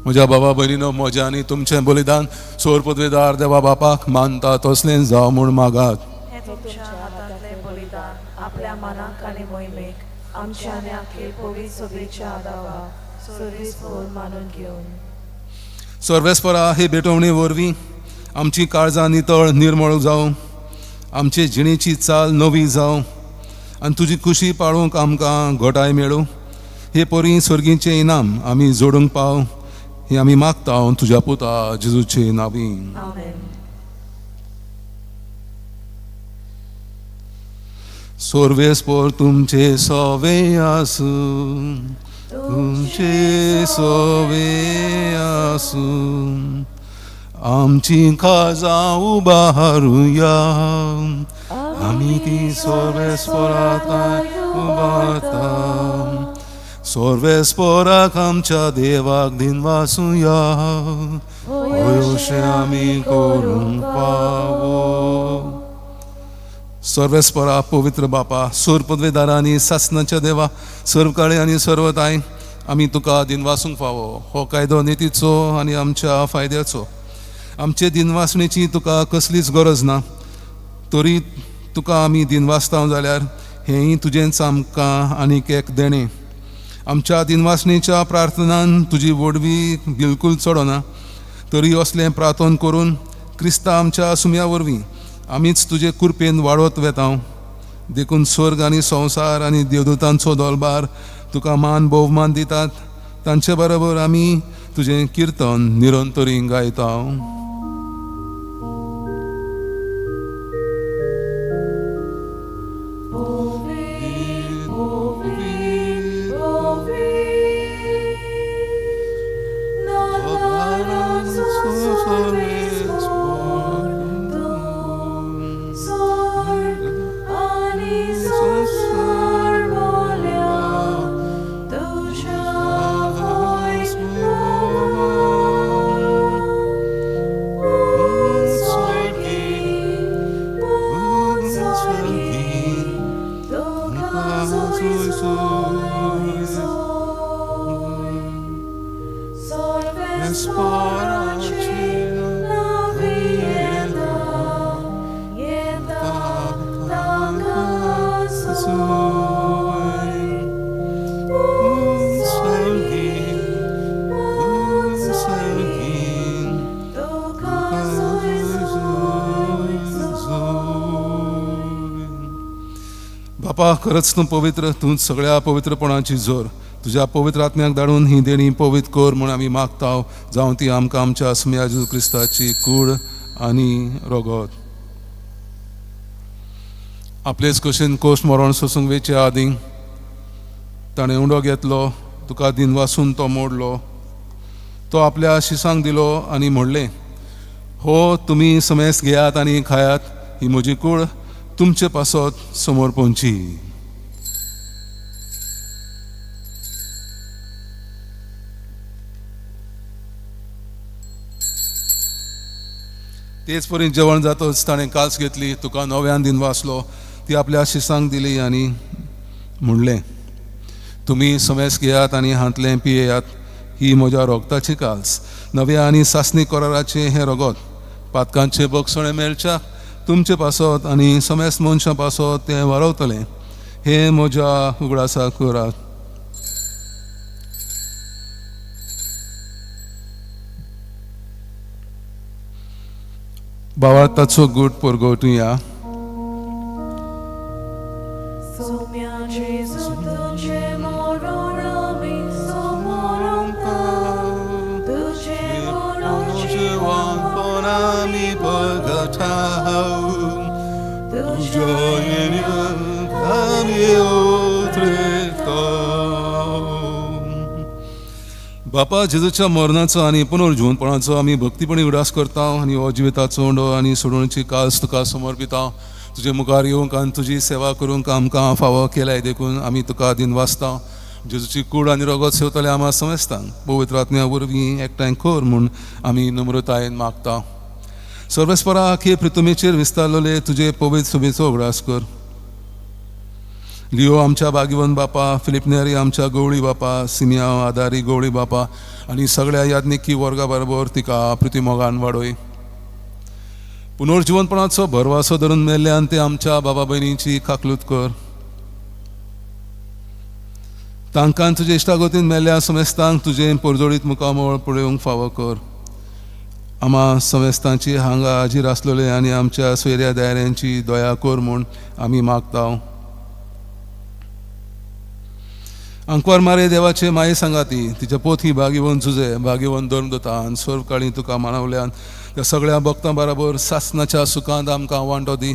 S2: म्हज्या बाबा भयणीनो, म्हजें आनी तुमचें बलिदान सोर पदवेदार देवा बापाक मानता तसलें जावं म्हूण मागात.
S1: हे तुमच्या हातांतलें बलिदान आपल्या मनाक आनी मोहिमेक आमच्या आनी आख्खे पवित्र सभेच्या आदावा सर्वेस्पर मानून घेवन.
S2: सर्वेस्परा हे भेटवणे वरवीं आमची काळजां नितळ निर्मळ जावं, आमचे जिणेची चाल नवी जावं आनी तुजी खुशी पाळूंक आमकां घोटाय मेळूं. हे परी सर्गीचें इनाम आमी जोडूंक पाव हे आमी मागता तुज्या पुता जेजूचे नांवीं.
S1: आमेन.
S2: सर्वेस्पर तुमचे सवे आसूं, तुमचे सवे आसूं, आमची काळजां उबारुया, आमी ती सर्वेस्परांत उबारता. सर्वेस्पराक आमच्या देवाक दिनवासुया, अशें आमी करूंक पावो. सर्वेस्परा पवित्र बापा, सोर पदवेदारांनी सासणाच्या देवा, सर्वकाळी आनी सर्वताय आमी तुका दिनवासूंक फावो. हो कायदो नितीचो आनी आमच्या फायद्याचो. आमचे दिनवासणेची तुका कसलीच गरज ना, तरी तुका आमी दिनवासता जाल्यार हेंय तुजेंच आमकां आनीक एक देणें. आमच्या दिनवासणेच्या प्रार्थनान तुजी वडवी बिलकूल चडना, तरी असलें प्रार्थन करून क्रिस्ता आमच्या सुमया वरवीं आमीच तुजे कृपेन वाडवत वेतां. देखून स्वर्ग आनी संवसार आनी देवदूतांचो दोलबार तुका मान भोवमान दितात. तांचे बरोबर आमी तुजें किर्तन निरंतरी गायता. बापा खरंच तूं पवित्र, तूं सगळ्या पवित्रपणाची जोर. तुज्या पवित्र आत्म्याक धाडून ही देणी पवित्र कर म्हूण आमी मागता. जावं ती आमकां आमच्या सुम्या जेजू क्रिस्ताची कूड आनी रगत. आपलेच कशेन कोश्ट मरण सोसूंक वेचे आदीं ताणें उंडो घेतलो, तुका दिन वासून तो मोडलो. तो आपल्या शिसांक दिलो आनी म्हणलें, हो तुमी समेस घेयात आनी खायात, ही म्हजी कूड तुमचे पासत समोर पोवची. तेच परी जेवण जातच ताणें कास घेतली, तुका नव्यान दिन वासलो, ती आपल्या शिसांक दिली आनी म्हणलें, तुमी समेस घेयात आनी हांतलें पियेयात, ही म्हज्या रोगताची काल्स, नव्या आनी सासणी कराराचें हें रगत. पातकांचे बगसणे मेळच्या तुमचे पासत आनी समेस मनशां पासत तें वारवतलें. हें म्हज्या उगडासा करात. भावार्थाचो गूट परगवटुया.
S4: Sumia Jesu tuce mororami somoronta tuce moroce
S2: wanponami bogatau
S4: tuce
S2: kami otretau. बापा जेजूच्या मरणाचो आनी पुनर्जीवनपणाचो आमी भक्तीपणी उडास करता आनी हो जिविताचो उंडो आनी सोडूणची कास तुका समर्पिता. तुजे मुखार येवंक आनी तुजी सेवा करूंक आमकां फावो केल्याय देखून आमी तुका दिन वाचता. जेजूची कूड आनी रगत सेवतले आम्हा समेस्तांक पवित्र आत्म्या वरवीं एकठांय कर म्हूण आमी नम्रतायेन मागता. सर्वेस्परा आखे पृथ्वीचेर विस्तारलेले तुजे पवित्र सुबेचो उगडास कर. लिओ आमच्या बागीवन बापा, फिलिप नेरी आमच्या गवळी बापा, सिमिया आदारी गवळी बापा आनी सगळ्या याज्ञिकी वर्गा बरोबर तिका प्रितीमोगान वाडोय. पुनर्जीवनपणाचो भरवासो धरून मेल्ल्यान ते आमच्या बाबा भयणीची काकलूत कर. तांकां तुजे इश्टागतीन मेल्ल्या समेस्तांक तुजें परजोडीत मुखामळ पळोवंक फावो कर. आम्हा समेस्तांची हांगा हाजीर आसलेले आनी आमच्या सोयऱ्या दायऱ्यांची दया कर म्हूण आमी मागता. अंकवार मारे देवाचे माये सांगाती, तिच्या पोथी भागीवन झुजे, भागीवन धर्मदता आनी सर्व काळी तुका मानवल्यान त्या सगळ्या भक्तां बरोबर सासणाच्या सुखांत आमकां वांटो दी.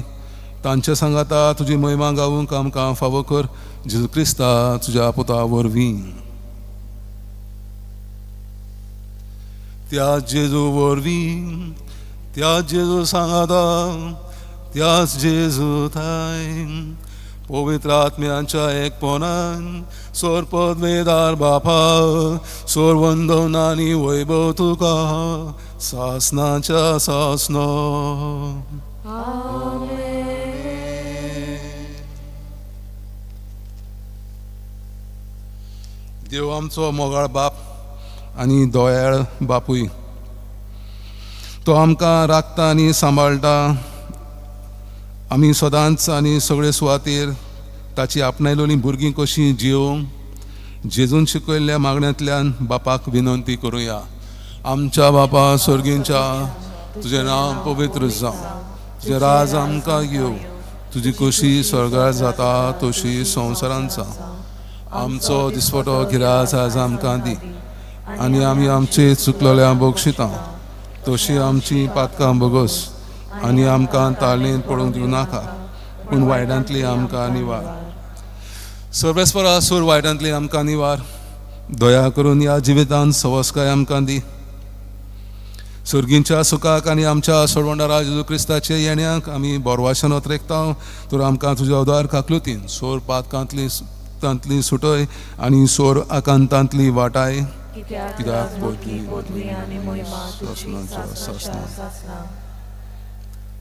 S2: तांच्या सांगाता तुजी महिमा गावूंक आमकां फावो कर. जेजू क्रिस्ता तुज्या पुता वरवीं. त्या जेजू वरवीं, त्या जेजू सांगाता, त्याच जेजू थाय पवित्र आत्म्याच्या एकपणान सोर पदवेदार बापा, सोर वंदनानी वैभव तुका सासनाच्या सासनो. देव आमचो मोगाळ बाप आनी दोयाळ बापूय, तो आमकां राखता आनी सांबाळटा. आमी सदांच आनी सगळे सुवातेर ताची आपणायलोली भुरगीं कशीं जियोंक जेजून शिकयल्ल्या मागण्यांतल्यान बापाक विनंती करुया. आमच्या बापा स्वर्गींच्या, तुजें नांव पवित्र जावं, तुजें राज आमकां घेवं, तुजी कशी स्वर्गार जाता तशी संवसारांत जावं. आमचो दिसपटो गिरास आज आमकां दी आनी आमी आमचे चुकलोल्या बक्षिता तशी आमची पातकां बगस आनी आमकां ताळणेंत पडूंक दिवं नाका, पूण वायटांतली आमकां निवार. सर्वेस्परा सूर वायटांतली आमकां निवार. दया करून ह्या जिवितांत सवस्काय आमकां दी. सर्गींच्या सुखाक आनी आमच्या सोडवणारा जेजू क्रिस्ताचे येण्याक आमी बोरवाशान वतरेकता. तर आमकां तुज्या उदार काकलुतीन सोर पातकांतली सुटय आनी सोर आकांतांतली वाटाय. कित्याक
S4: पोटली आनी महिमा तुजी सासना.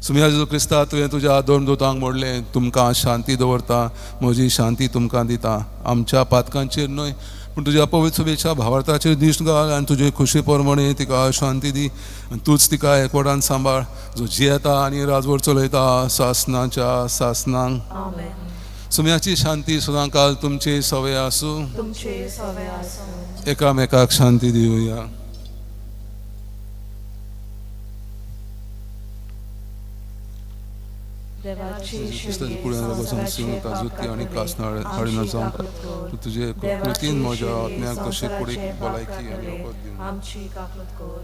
S2: सुम्या जेजू क्रिस्ता, तुवें तुज्या दोन दोतांक मोडलें, तुमकां शांती दवरता, म्हजी शांती तुमकां दिता. आमच्या पातकांचेर न्हय पूण तुज्या पवित्र सुबेच्या भावार्थाचेर दिश्ट घाल आनी तुजे खुशी प्रमाणे तिका शांती दी. आनी तूच तिका एकवटान सांबाळ, जो जियेता आनी राजवट चलयता सासनाच्या सासनांक. सुम्याची शांती सदां काल तुमचे सवय आसूं. एकामेकाक शांती दिवया.
S4: देवाची
S2: क्रिस्ताच्या
S4: शिडी
S2: कुळांत बसून सिंगता जुती आणि कासनाळ हाडिना जावं तूं तुजे कृतीन म्हज्या आत्म्याक तशें कुडीक भलायकी आनी वखद दिवं
S4: आमची काकूत कोर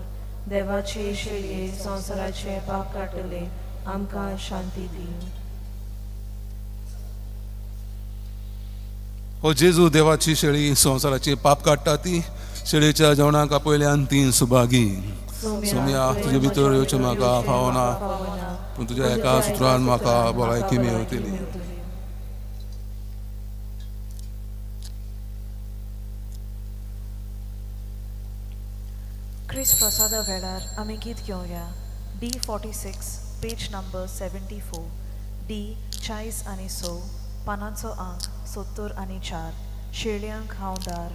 S4: देवाची शिडी संसाराचे पाप काटले आमकां शांती दी.
S2: हो जेजू देवाची शेळी संवसाराची पाप काडटा ती शेळीच्या जेवणाक आपयल्यान ती सुभागी. सोम्या तुजे भितर येवचें म्हाका फावना पूण तुज्या एका सुत्रान म्हाका भलायकी मेळटली.
S1: ख्रिस्त प्रसादा वेळार आमी गीत घेवया D46 पेज नंबर 74 D 40 आनी 100 पानांचो अंक 70 आनी 4 शेळयांक हांवदार.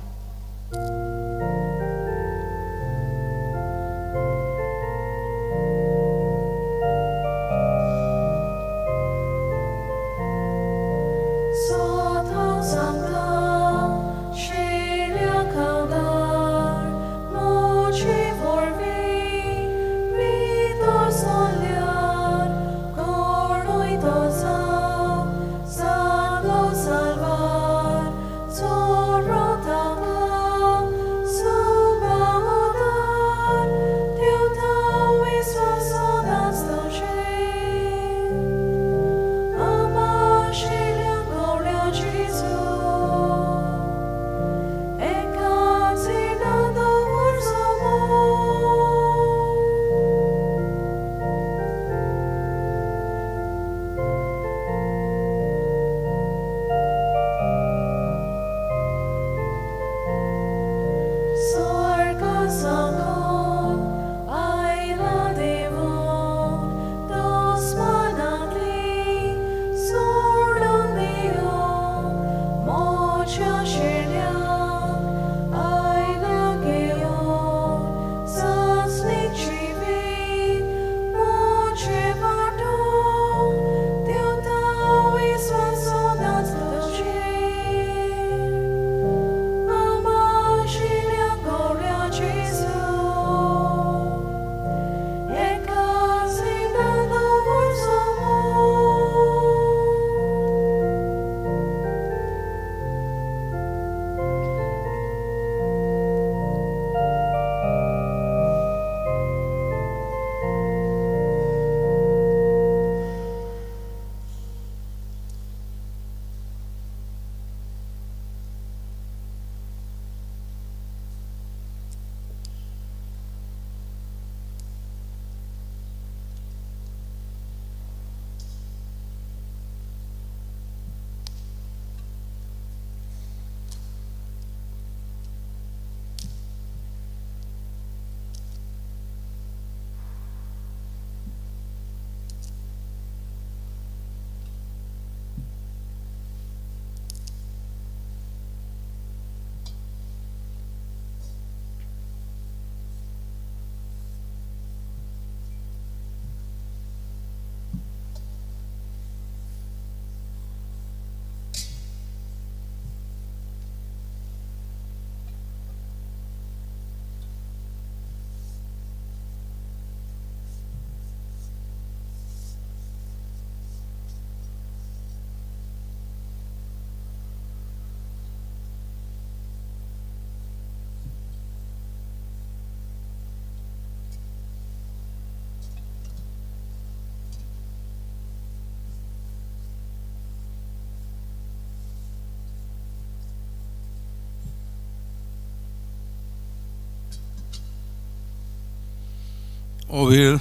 S2: हो वेळ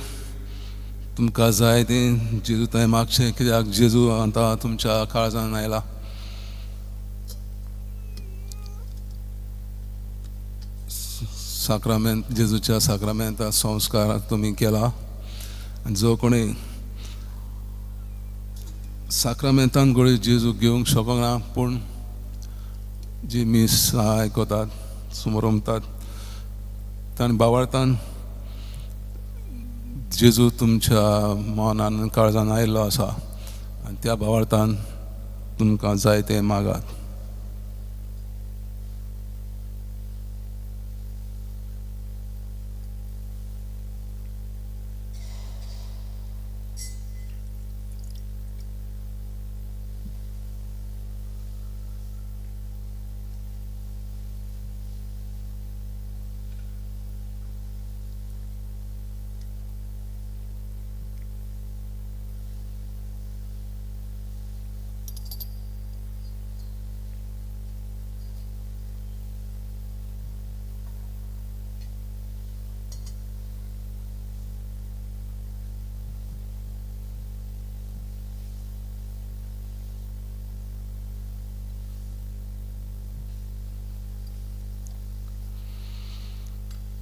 S2: तुमकां जाय तें जेजू थंय मागचें कित्याक जेजू आतां तुमच्या काळजान आयला. साक्रामेंत जेजूच्या साक्रामेंता संस्कार तुमी केला. जो कोणी साक्रामेंतान घडये जेजू घेवंक शकना पूण जी मीस आयकतात समोरमतात तांणी बावळतान जेजू तुमच्या मनान काळजान आयिल्लो आसा आनी त्या बावळतान तुमकां जाय तें मागात.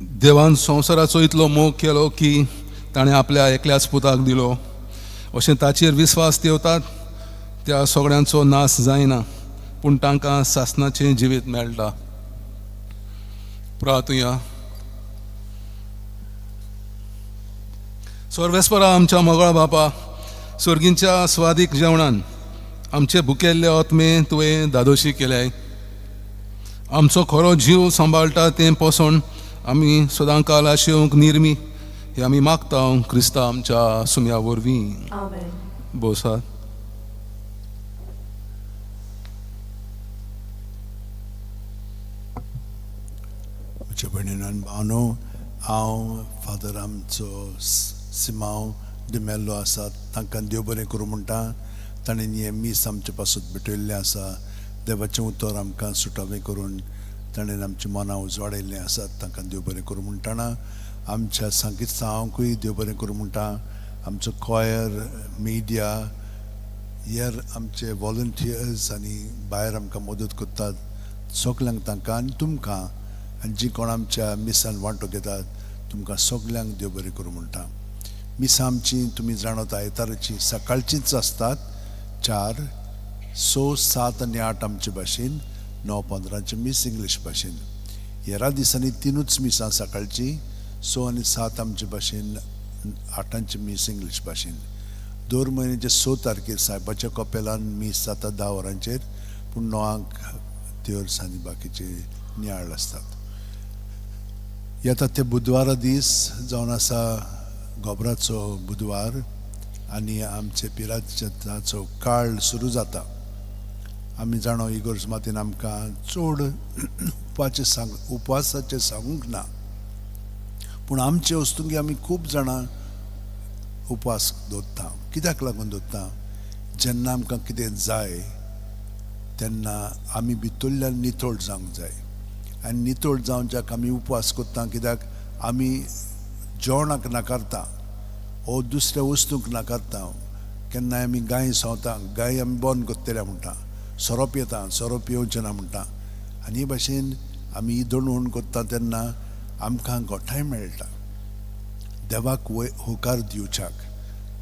S2: देवान संवसाराचो इतलो मोग केलो की ताणें आपल्या एकल्याच पुताक दिलो अशें ताचेर विस्वास ठेवतात त्या सगळ्यांचो नाश जायना पूण तांकां सासणाचें जिवीत मेळटा. प्रार्थुया. सर्वेस्परा आमच्या मोगळा बापा, सर्गींच्या स्वादीक जेवणान आमचे भुकेल्ले आत्मे तुवें दादोशी केल्याय. आमचो खरो जीव सांबाळटा तें पोसोन आमी सदांकाल आशेवंक निर्मी हे आमी मागता क्रिस्ता आमच्या सुम्या वरवीं.
S4: आमेन.
S2: बोसात.
S7: म्हज्या भयणीन भावनो, हांव फादर आमचो सिमांव डिमेल्लो आसा तांकां देव बरें करूं म्हणटा. ताणें हे मीस आमचे पासून भेटयल्लें आसा. देवाचें उतर आमकां सुटावें करून ताणें आमच्या मनां उजवाडिल्लें आसा. तांकां देव बरें करूं म्हणटाना आमच्या संगीत सांगूंकूय देव बरें करूं म्हणटा. आमचो कॉयर, मिडिया, हेर आमचे वॉलंटियर्स आनी भायर आमकां मदत करतात सगल्यांक तांकां आनी तुमकां आनी जी कोण आमच्या मिसान वांटो घेतात तुमकां सगल्यांक देव बरें करूं म्हणटा. मिसां आमची तुमी जाणत आयताराची सकाळचीच आसतात. 4, 6, 7 आनी 8 आमचे भाशेन, 9, 15 मीस इंग्लीश भाशेन. हेरा दिसांनी 3च मिसां सकाळची, 6 आनी 7 आमचे भाशेन, 8 मीस इंग्लीश भाशेन. दर म्हयन्याचे 6 तारखेर सायबाच्या कपेलान मीस जाता 10 वरांचेर, पूण 9 देवर्स आनी बाकीचे नियाळ आसतात. येता ते बुधवारा दीस जावन आसा गोबराचो बुधवार आनी आमचे पिराचो काळ सुरू जाता. आमी जाणो इगोर्ज मातीन आमकां चड उपवासाचे सांगूंक ना, पूण आमचे वस्तुंकी आमी खूब जाणां उपवास दवरता. कित्याक लागून दवरता? जेन्ना आमकां कितें जाय तेन्ना आमी भितरल्यान नितळ जावंक जाय. आनी नितळ जावच्याक आमी उपवास करता. कित्याक आमी जेवणाक नाकारता ओ दुसऱ्या वस्तूंक नाकारता. केन्नाय आमी गाय सावता, गाय आमी बंद करतल्या म्हणटा. सोरोप येता, सोरोप येवचें ना म्हणटा. आनी हे भाशेन आमी इदोण करता तेन्ना आमकां गोठाय मेळटा देवाक होकार दिवच्याक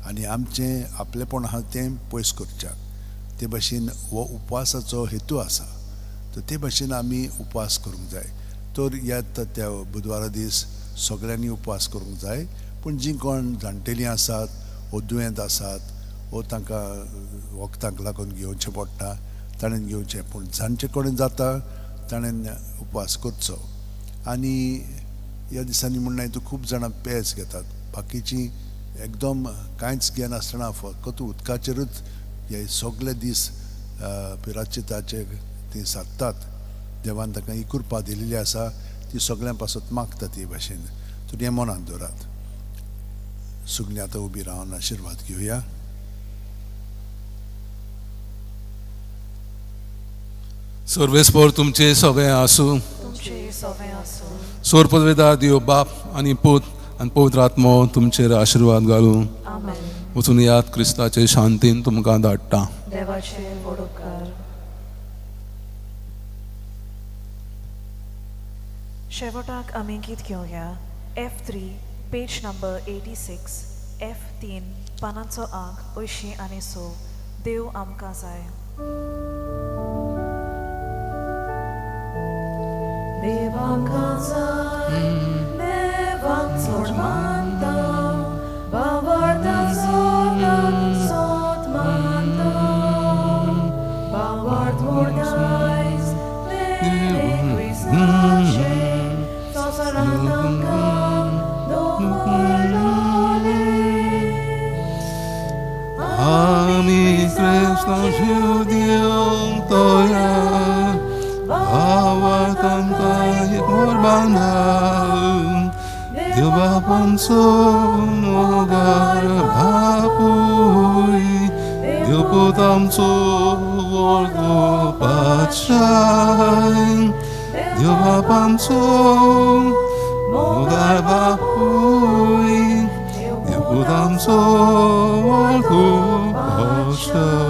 S7: आनी आमचें आपलेपण आहा तें पयस करच्याक. ते भाशेन हो उपवासाचो हेतू आसा. तर ते भाशेन आमी उपवास करूंक जाय. तर येता त्या बुधवारा दीस सगळ्यांनी उपवास करूंक जाय. पूण जीं कोण जाणटेलीं आसात वो दुयेंत आसात वो तांकां वखदांक लागून घेवचें पडटा ताणें घेवचें. पूण जांचे कडेन जाता ताणें उपवास करचो. आनी ह्या दिसांनी म्हणून हातूंत खूब जाणां पेज घेतात. बाकीचीं एकदम कांयच घेनासतना फकत उदकाचेरूच हे सगळे दीस पिराचिताचे ती सादतात. देवान ताका ही कृपा दिलेली आसा ती सगळ्यां पासून मागतात हे भाशेन. तर हें मनांत दवरात. सगळीं आतां उबी रावन आशिर्वाद घेवया.
S2: सर्वेस्पर तुमचे सगळे आसूं.
S4: तुमचे सवे आसूं.
S2: सोरपदवेदार देव बाप आनी पूत आनी पवित्र आत्मो तुमचेर आशिर्वाद घालूं.
S4: आमेन.
S2: वचून याद क्रिस्ताचे शांतीन तुमकां धाडटा.
S4: देवाचे व्हड उपकार. शेवटाक आमी गीत घेवया. F3 पेज नंबर 86, F3 पानांचो अंक 80 देव आमकां जाय. देव आमकां जाय, देवाक चड मानता, बावरता सोत मानता, बावरत व्हडदायज लेले क्रिस्ताचे, संवसारांत आमकां दवरलोले.
S2: आमी क्रिस्ताचे दिवंक तयार, भावार्थ आमकां कोरबाना, देव बापांचो मोगार बापूय, देव पूत आमचो व्हडलो पातशाय, देव बापांचो मोगार बापूय, देव पूत आमचो व्हडलो पातशाय.